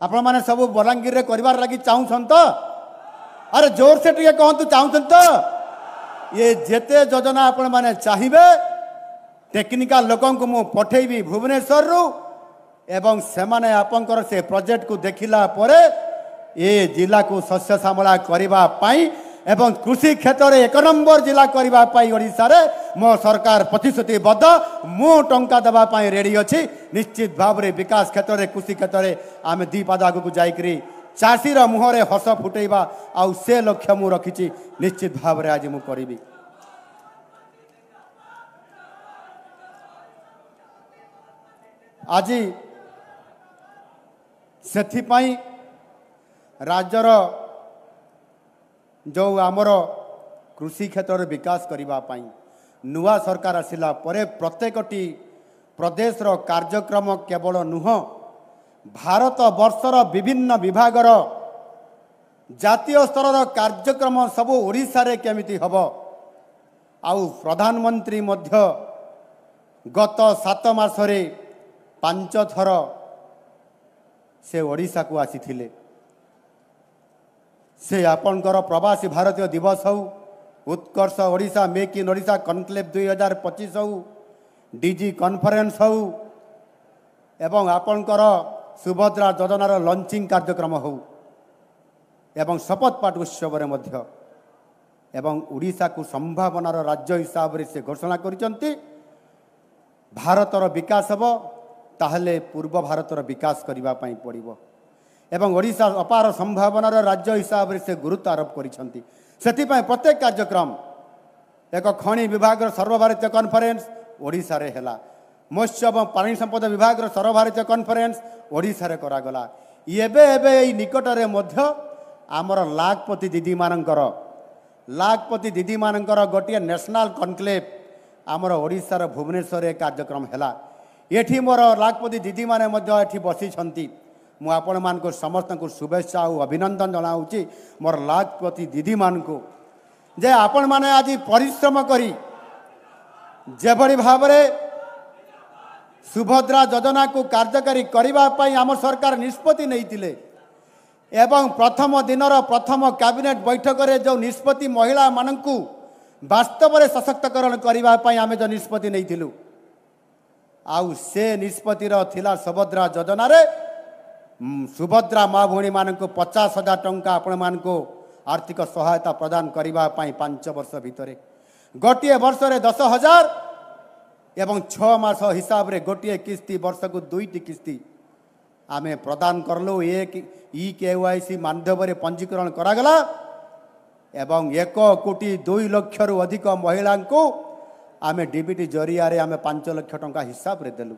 आपण माने सब बलांगीर रे करिवार लागि चाहुछन तो अरे जोर से टिके कहंतु चाहुछन तो ये जेते योजना आपण माने चाहिबे टेक्निकल लोकन को मु पठेबी भुवनेश्वर रु एवं सेमाने आपनकर से प्रोजेक्ट को देखिला परे ए जिला को शस्य श्यामला करबा पाई एवं कृषि क्षेत्र में 1 नंबर जिला करबा पाई ओडिसा रे मो सरकार प्रतिश्रुतिबद्ध मु टंका देबा पाई रेडी अछि। निश्चित भाव रे विकास क्षेत्र में कृषि क्षेत्र में आमे दी पाद आगु जाइकरी चाषी रो मुहरे हस फुटेबा आ से लक्ष्य मु रखिछि। निश्चित भाव रे आज मु करिबी। आज सेथिपाई राज्यर जो आमर कृषि क्षेत्र में विकास करने नुआ सरकार आसिला परे प्रत्येकटी प्रदेश रो कार्यक्रम केवल नुह भारत वर्षर विभिन्न विभागर जातीय स्तर कार्यक्रम सब ओडिशा रे केमिति हबो आउ प्रधानमंत्री मध्य गत 7 मासरे 5 थर से ओडिशा को आसीथिले। से आपनकर प्रवासी भारतीय दिवस हो Utkarsh Odisha make in Odisha conclave 2025 हो डीजी कॉन्फ्रेंस हो एवं आपनकर सुभद्रा योजनार लॉन्चिंग कार्यक्रम हो एवं शपथ पाठ उत्सव रे मध्य एवं ओडिशा को संभावनार राज्य हिसाब से घोषणा करिसंती। भारतर विकास हबो ताहले पूर्व भारतर विकास करबा पई पड़िबो एवं ओडिशा अपार संभावनार राज्य हिसाब से गुरुत्व आरोप करिसंती। सेतिपय प्रत्येक कार्यक्रम एक खनि विभाग सर्वभारतीय कॉन्फ्रेंस ओडिशा रे हेला मत्स्य एवं पानी संपद विभाग सर्वभारतीय कॉन्फ्रेंस ओडिशा रे करा गला। एबे एबे एई निकट रे मध्य आमर लाखपति दीदी मानकर गोटे नेशनल कॉन्क्लेव आमर ओडिशार भुवनेश्वर कार्यक्रम हैला। एठी मोर लाखपति दीदी माने मध्य एठी बसी छंती। मु आपण मान को समस्त को शुभेच्छा और अभिनंदन जनाऊची मोर लाखपति दीदी मान को जे आपण माने आज परिश्रम करी जेभली भाव रे सुभद्रा योजना को कार्यकारी करबा पई आम सरकार निष्पत्ति नैतिले एवं प्रथम दिनर प्रथम कैबिनेट बैठक रे जो निष्पत्ति महिला मानकू वास्तव में सशक्तकरण करबा पई आमे जो निष्पत्ति नैतिलु आउ से निष्पत्तिर थिला सुभद्रा योजना रे सुभद्रा माँ भौणी मान को 50,000 टंका आपण मान को आर्थिक सहायता प्रदान करबा पई 5 वर्ष भितरे गोटे वर्ष रे 10,000 एवं 6 मास हिसाब रे गोटे किस्ती वर्ष को 2टी किस्ती आमे प्रदान करलो। एक EKYC माध्यम रे पंजीकरण करागला एवं 1,02,00,000 अधिक महिला को आमे डीबीटी जरिया रे आमे 5 लाख टंका हिसाब रे देलु।